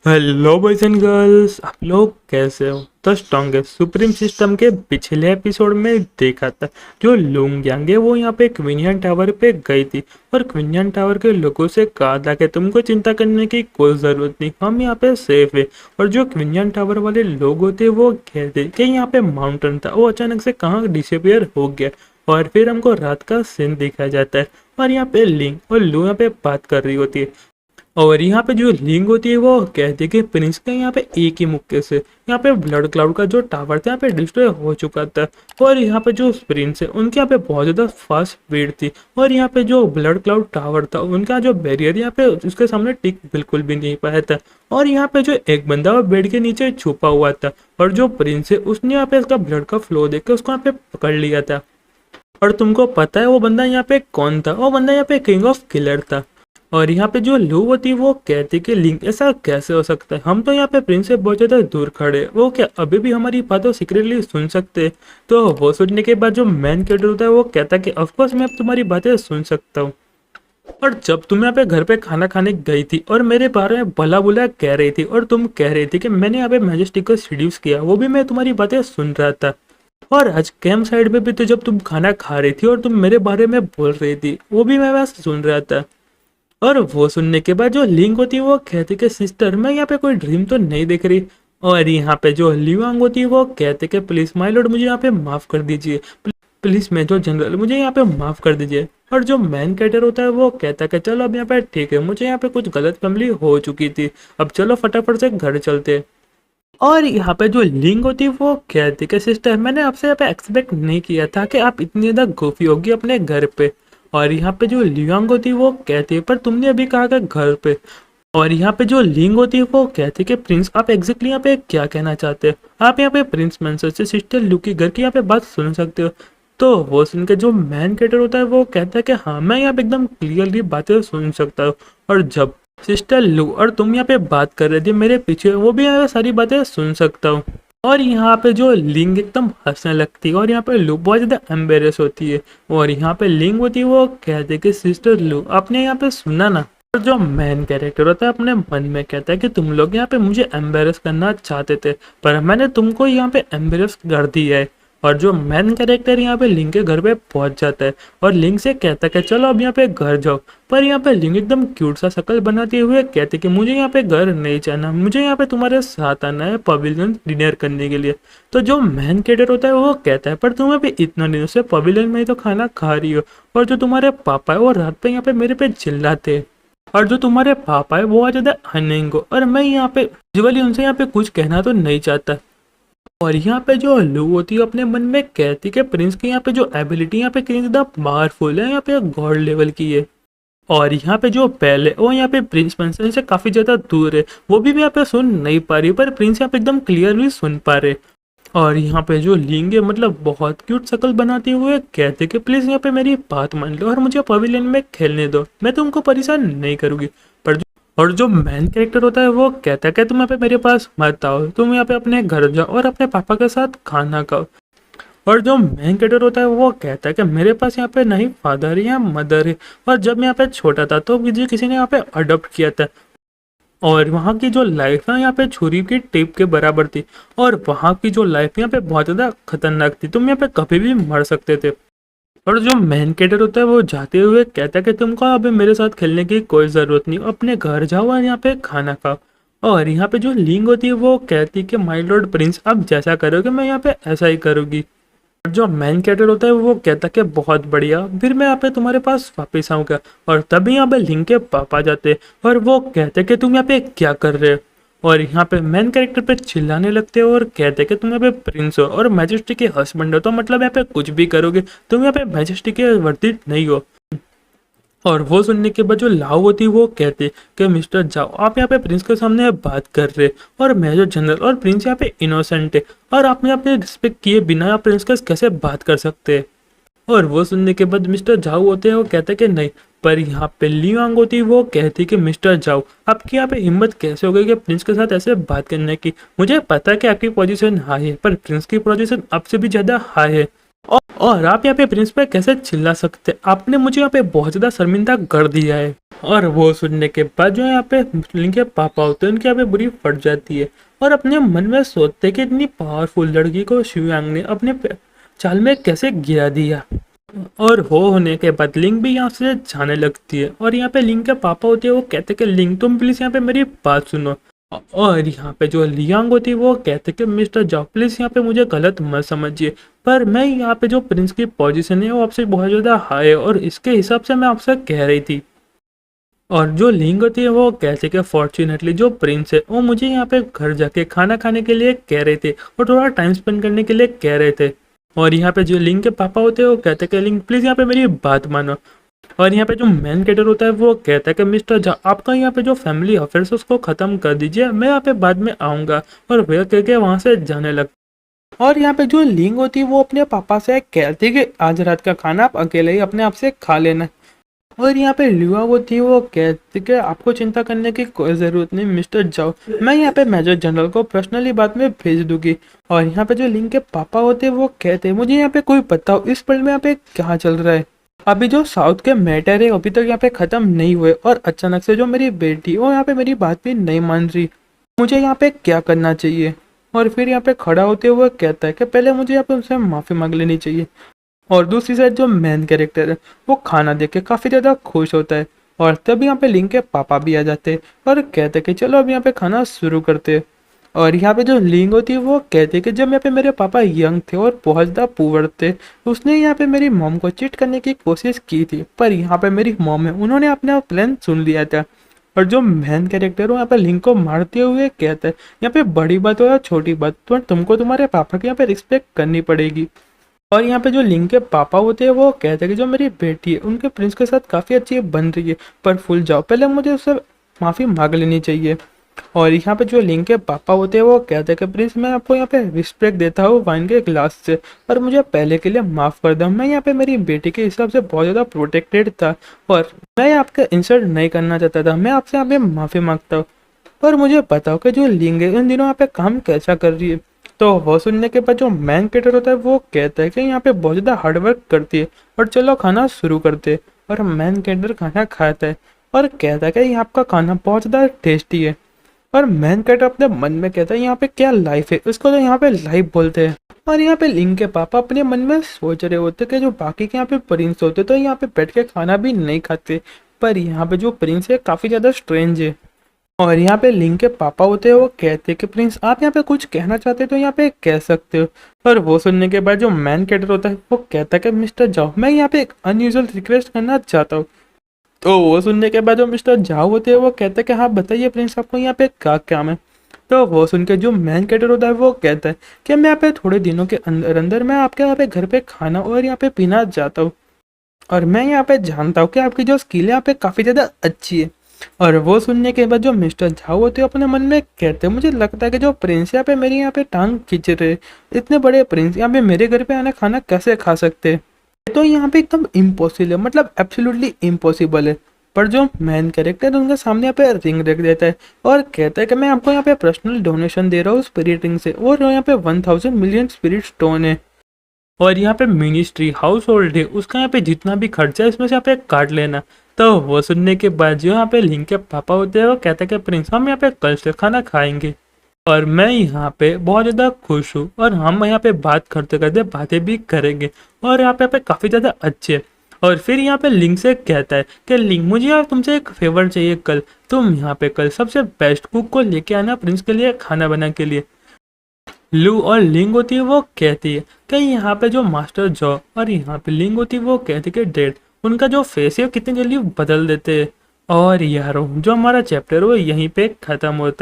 Hello boys and girls, आप लोग कैसे हो। द स्ट्रॉन्गेस्ट सुप्रीम सिस्टम के पिछले एपिसोड में देखा था जो लुंग यांग है वो यहाँ पे क्विनियन टावर पे गई थी और क्विनियन टावर के लोगों से कहा था कि तुमको चिंता करने की कोई ज़रूरत नहीं, हम यहाँ पे सेफ है। और जो क्विनियन टावर वाले लोग होते वो कहते कि यहाँ पे माउंटेन था वो अचानक से कहाँ डिसअपियर हो गया। और फिर हमको रात का सीन दिखाया जाता है और यहाँ पे लिंग और लू यहाँ पे बात कर रही होती है। और यहाँ पे जो लिंग होती है वो कहती है कि प्रिंस का यहाँ पे एक ही मुक्के से यहाँ पे ब्लड क्लाउड का जो टावर था यहाँ पे डिस्ट्रॉय हो चुका था। और यहाँ पे जो प्रिंस है उनके यहाँ पे बहुत ज़्यादा फास्ट स्पीड थी और यहाँ पे जो ब्लड क्लाउड टावर था उनका जो बैरियर यहाँ पे उसके सामने टिक बिल्कुल भी नहीं पाया था। और यहाँ पे जो एक बंदा वो बेड के नीचे छुपा हुआ था और जो प्रिंस है उसने यहाँ पे इसका ब्लड का फ्लो देख के उसको यहाँ पे पकड़ लिया था। और तुमको पता है वो बंदा यहाँ पे कौन था? वो बंदा यहाँ पे किंग ऑफ किलर था। और यहाँ पे जो लू होती है वो कहती कि लिंक ऐसा कैसे हो सकता है, हम तो यहाँ पे प्रिंस से बहुत ज़्यादा दूर खड़े हैं, वो क्या अभी भी हमारी बातों सीक्रेटली सुन सकते हैं? तो वो सुनने के बाद जो मैन कैरेक्टर होता है वो कहता है कि ऑफकोर्स मैं अब तुम्हारी बातें सुन सकता हूँ। और जब तुम यहाँ पे घर पे खाना खाने गई थी और मेरे बारे में भला बुला कह रही थी और तुम कह रही थी कि मैंने यहाँ पे मैजेस्टिक को सीड्यूस किया, वो भी मैं तुम्हारी बातें सुन रहा था। और आज कैंप साइड में भी तो जब तुम खाना खा रही थी और तुम मेरे बारे में बोल रही थी, वो भी मैं बस सुन रहा था। और वो सुनने के बाद जो लिंक होती है वो कहती कि सिस्टर मैं यहाँ पे कोई ड्रीम तो नहीं देख रही। और यहाँ पे जो लिवांग होती है वो कहते कि प्लीज माय लॉर्ड मुझे यहाँ पे माफ कर दीजिए, प्लीज मेजर जनरल मुझे यहाँ पे माफ कर दीजिए। और जो मैन कैरेक्टर होता है वो कहता है कि चलो अब यहाँ पे ठीक है, मुझे यहाँ पे कुछ गलत फैमिली हो चुकी थी, अब चलो फटाफट से घर चलते हैं। और यहाँ पे जो लिंक होती है वो कहती कि सिस्टर मैंने आपसे यहाँ पे एक्सपेक्ट नहीं किया था कि आप इतनी ज़्यादा गोफी होगी अपने घर पे। और यहाँ पे जो लियांग होती है वो कहती है पर तुमने अभी कहा कि घर पे। और यहाँ पे जो लिंग होती है वो कहती है कि प्रिंस आप एग्जैक्टली यहाँ पे क्या कहना चाहते हो, आप यहाँ पे प्रिंस मैंसर से सिस्टर लू की घर की यहाँ पे बात सुन सकते हो। तो वो सुन के जो मैन कैरेक्टर होता है वो कहता है कि हाँ मैं यहाँ पे एकदम क्लियरली बातें सुन सकता हूँ। और जब सिस्टर लू और तुम यहाँ पे बात कर रहे थे मेरे पीछे, वो भी यहाँ पे सारी बातें सुन सकता हूँ। और यहाँ पे जो लिंग एकदम हंसने लगती है और यहाँ पे लू बहुत ज़्यादा एम्बेरस होती है। और यहाँ पे लिंग होती है वो कहते हैं कि सिस्टर लू आपने यहाँ पे सुना ना। और जो मैन कैरेक्टर होता है अपने मन में कहता है कि तुम लोग यहाँ पे मुझे एम्बेरस करना चाहते थे पर मैंने तुमको यहाँ पे एम्बेरस कर दिया है। और जो मैन कैरेक्टर यहाँ पे लिंग के घर पे पहुंच जाता है और लिंग से कहता है कि चलो अब यहाँ पे घर जाओ। पर यहाँ पे लिंग एकदम क्यूट सा शक्ल बनाते हुए कहते कि मुझे यहाँ पे घर नहीं जाना, मुझे यहाँ पे तुम्हारे साथ आना है पवेलियन डिनर करने के लिए। तो जो मैन कैरेक्टर होता है वो कहता है पर तुम अभी इतना दिनों से पवेलियन में ही तो खाना खा रही हो और जो तुम्हारे पापा है वो रात पे यहाँ पे मेरे पे चिल्लाते हैं और जो तुम्हारे पापा है वो बहुत ज़्यादा अनिंग हो और मैं यहाँ पे जीवली उनसे यहाँ पे कुछ कहना तो नहीं चाहता। और यहाँ पे जो लू होती है अपने मन में कहती कि प्रिंस की यहाँ पे जो एबिलिटी यहाँ पे कितनी ज़्यादा पावरफुल है, यहाँ पे गॉड लेवल की है। और यहाँ पे जो पहले वो यहाँ पे प्रिंस मेंशन से काफ़ी ज़्यादा दूर है, वो भी यहाँ पे सुन नहीं पा रही पर प्रिंस यहाँ पे एकदम क्लियरली सुन पा रहे। और यहाँ पे जो लिंग है मतलब बहुत क्यूट शक्ल बनाते हुए कहते कि प्लीज़ यहाँ पे मेरी बात मान लो और मुझे पवेलियन में खेलने दो, मैं तुमको परेशान नहीं करूँगी। और जो मैन कैरेक्टर होता है वो कहता है कि तुम यहाँ पे मेरे पास मत आओ, तुम यहाँ पे अपने घर जाओ और अपने पापा के साथ खाना खाओ। और जो मैन कैरेक्टर होता है वो कहता है कि मेरे पास यहाँ पे नहीं फादर है या मदर है, और जब मैं यहाँ पे छोटा था तो मुझे किसी ने यहाँ पे अडॉप्ट किया था और वहाँ की जो लाइफ है यहाँ पे छुरी की टिप के बराबर थी और वहाँ की जो लाइफ यहाँ पे बहुत ज़्यादा खतरनाक थी, तुम यहाँ पे कभी भी मर सकते थे। और जो मैन कैरेक्टर होता है वो जाते हुए कहता है कि तुमको अभी मेरे साथ खेलने की कोई ज़रूरत नहीं, अपने घर जाओ और यहाँ पे खाना खाओ। और यहाँ पे जो लिंग होती है वो कहती है कि माय लॉर्ड प्रिंस आप जैसा करोगे मैं यहाँ पे ऐसा ही करूँगी। और जो मैन कैरेक्टर होता है वो कहता है कि बहुत बढ़िया, फिर मैं यहाँ पे तुम्हारे पास वापस आऊँगा। और तभी यहाँ पे लिंग के पापा जाते हैं और वो कहते हैं कि तुम यहाँ पे क्या कर रहे हो। और यहाँ पे मेन कैरेक्टर पे चिल्लाने लगते हो और कहते हैं कि तुम यहाँ पे प्रिंस हो और मैजेस्टी के हस्बैंड हो, तो मतलब यहाँ पे कुछ भी करोगे, तुम यहाँ पे मैजेस्टी के वर्दी नहीं हो। और वो सुनने के बाद जो लाओ होती है वो कहते कि मिस्टर जाओ आप यहाँ पे प्रिंस के सामने बात कर रहे और मेजर जनरल और प्रिंस यहाँ पे इनोसेंट है और आपने अपने रिस्पेक्ट किए बिना आप प्रिंस के कैसे बात कर सकते हैं। और वो सुनने के बाद मिस्टर जाओ होते हैं वो कहते कि नहीं, पर यहाँ पे लियांग होती है वो कहती कि मिस्टर जाओ आपकी यहाँ पे हिम्मत कैसे हो गई कि प्रिंस के साथ ऐसे बात करने की, मुझे पता है कि आपकी पोजीशन हाई है पर प्रिंस की पोजीशन आपसे भी ज़्यादा हाई है। और आप यहाँ पे प्रिंस पे कैसे चिल्ला सकते, आपने मुझे यहाँ पे बहुत ज़्यादा शर्मिंदा कर दिया है। और वो सुनने के बाद जो यहाँ पे लिंग के पापा होते हैं उनकी यहाँ पे बुरी फट जाती है और अपने मन में सोचते कि इतनी पावरफुल लड़की को शिवयांग ने अपने चाल में कैसे गिरा दिया। और हो होने के बाद लिंग भी यहाँ से जाने लगती है और यहाँ पे लिंग के पापा होते हैं वो कहते कि लिंग तुम प्लीज यहाँ पे मेरी बात सुनो। और यहाँ पे जो लियांग होती है वो कहते कि मिस्टर जाओ प्लीज यहाँ पे मुझे गलत मत समझिए, पर मैं यहाँ पे जो प्रिंस की पोजीशन है वो आपसे बहुत ज़्यादा हाई है और इसके हिसाब से मैं आपसे कह रही थी। और जो लिंग होती है वो कहते कि फॉर्चुनेटली जो प्रिंस है वो मुझे यहाँ पे घर जाके खाना खाने के लिए कह रहे थे और थोड़ा टाइम स्पेंड करने के लिए कह रहे थे। और यहाँ पे जो लिंग के पापा होते हैं वो कहते हैं कि लिंग प्लीज़ यहाँ पे मेरी बात मानो। और यहाँ पे जो मेन कैरेक्टर होता है वो कहता है कि मिस्टर झा आपका यहाँ पे जो फैमिली अफेयर्स है उसको ख़त्म कर दीजिए, मैं यहाँ पे बाद में आऊँगा। और वह कह के वहाँ से जाने लग। और यहाँ पे जो लिंग होती है वो अपने पापा से कहती है कि आज रात का खाना आप अकेले ही अपने आप से खा लेना। और यहाँ पे लिवा होती है वो कहती कि आपको चिंता करने की कोई ज़रूरत नहीं मिस्टर जाओ, मैं यहाँ पे मेजर जनरल को पर्सनली बाद में भेज दूंगी। और यहाँ पे जो लिंग के पापा होते हैं वो कहते हैं मुझे यहाँ पे कोई बताओ इस पल में यहाँ पे क्या चल रहा है। अभी जो साउथ के मैटर है अभी तक यहाँ पे ख़त्म नहीं हुए और अचानक से जो मेरी बेटी वो यहाँ पे मेरी बात भी नहीं मान रही, मुझे यहाँ पे क्या करना चाहिए। और फिर यहाँ पे खड़ा होते हुए कहता है कि पहले मुझे यहाँ पे उनसे माफ़ी मांग लेनी चाहिए। और दूसरी साइड जो मेन कैरेक्टर है वो खाना देख के काफ़ी ज़्यादा खुश होता है और तब यहाँ पे लिंग के पापा भी आ जाते हैं और कहते हैं कि चलो अब यहाँ पे खाना शुरू करते हैं। और यहाँ पे जो लिंग होती है वो कहते हैं कि जब यहाँ पे मेरे पापा यंग थे और बहुत ज़्यादा पुअर थे उसने यहाँ पे मेरी मॉम को चीट करने की कोशिश की थी, पर यहाँ पे मेरी मॉम है उन्होंने अपना प्लान सुन लिया था। और जो मेन कैरेक्टर हो यहाँ पे लिंग को मारते हुए कहता है यहाँ पे बड़ी बात हो या छोटी बात तो तुमको तुम्हारे पापा की यहाँ पे रिस्पेक्ट करनी पड़ेगी। और यहाँ पे जो लिंग के पापा होते हैं वो कहते हैं कि जो मेरी बेटी है उनके प्रिंस के साथ काफ़ी अच्छी बन रही है, पर फुल जाओ पहले मुझे उससे माफ़ी मांग लेनी चाहिए। और यहाँ पे जो लिंग के पापा होते हैं वो कहते हैं कि प्रिंस मैं आपको यहाँ पे रिस्पेक्ट देता हूँ वाइन के ग्लास से, पर मुझे पहले के लिए माफ़ कर दो, मैं यहाँ पे मेरी बेटी के हिसाब से बहुत ज़्यादा प्रोटेक्टेड था और मैं आपका इंसल्ट नहीं करना चाहता था, मैं आपसे यहाँ पे माफ़ी मांगता हूँ। पर मुझे बताओ कि जो लिंग है इन दिनों यहाँ पे काम कैसा कर रही है। तो वो सुनने के बाद जो मैन कैरेक्टर होता है वो कहता है कि यहाँ पे बहुत ज़्यादा हार्डवर्क करती है और चलो खाना शुरू करते हैं। और मैन कैरेक्टर खाना खाता है और कहता है कि यहाँ आपका खाना बहुत ज़्यादा टेस्टी है। और मैन कैरेक्टर अपने मन में कहता है यहाँ पे क्या लाइफ है, उसको तो यहाँ पे लाइफ बोलते हैं। और यहाँ पे लिंग के पापा अपने मन में सोच रहे होते कि जो बाकी के यहाँ पे प्रिंस होते तो यहाँ पे बैठ के खाना भी नहीं खाते, पर यहाँ पे जो प्रिंस है काफ़ी ज़्यादा स्ट्रेंज है। और यहाँ पे लिंग के पापा होते हैं वो कहते हैं कि प्रिंस आप यहाँ पे कुछ कहना चाहते हो तो यहाँ पे कह सकते हो। पर वो सुनने के बाद जो मैन कैरेक्टर होता है वो कहता है कि मिस्टर जाओ मैं यहाँ पे एक अनयूजुअल रिक्वेस्ट करना चाहता हूँ। तो वो सुनने के बाद जो मिस्टर जाओ होते हैं वो कहते हैं कि हाँ बताइए प्रिंस आपको यहाँ पे क्या काम है। तो वो सुन के जो मैन कैरेक्टर होता है वो कहता है कि मैं यहाँ पे थोड़े दिनों के अंदर अंदर मैं आपके यहाँ पे घर पे खाना और यहाँ पे पीना चाहता हूँ और मैं यहाँ पे जानता हूँ कि आपकी जो स्किल है यहाँ पे काफ़ी ज़्यादा अच्छी है। और वो सुनने के बाद जो मिस्टर झाओ होते हैं अपने मन में कहते हैं मुझे लगता है कि जो प्रिंस यहाँ पे मेरी यहाँ पे टांग खींच रहे, इतने बड़े प्रिंस यहाँ पे मेरे घर पे आना खाना कैसे खा सकते हैं। तो यहाँ पे एकदम इम्पॉसिबल है, मतलब एब्सोल्युटली इम्पॉसिबल है। पर जो मेन कैरेक्टर उनके सामने यहाँ पे रिंग रख देता है और कहता है कि मैं आपको यहाँ पे पर्सनल डोनेशन दे रहा हूँ स्पिरिट रिंग से और यहाँ पे 1000 मिलियन स्पिरिट स्टोन है और यहाँ पे मिनिस्ट्री हाउस होल्ड है उसका यहाँ पे जितना भी खर्चा है इसमें से यहाँ पे काट लेना। तो वो सुनने के बाद जो यहाँ पे लिंग के पापा होते हैं वो कहते हैं कि प्रिंस हम यहाँ पे कल से खाना खाएंगे और मैं यहाँ पे बहुत ज़्यादा खुश हूँ और हम यहाँ पे बात करते करते बातें भी करेंगे और यहाँ पे काफ़ी ज़्यादा अच्छे। और फिर यहाँ पे लिंग से कहता है कि लिंग मुझे यार तुमसे एक फेवर चाहिए, कल तुम यहाँ पे कल सबसे बेस्ट कुक को लेके आना प्रिंस के लिए खाना बना के लिए। लू और लिंग होती है वो कहती है कि यहाँ पे जो मास्टर जॉ और यहाँ पे लिंग होती है वो कहती है कि डेड उनका जो फेस है कितनी जल्दी बदल देते हैं। और यारों जो हमारा चैप्टर वो यहीं पे ख़त्म होता है।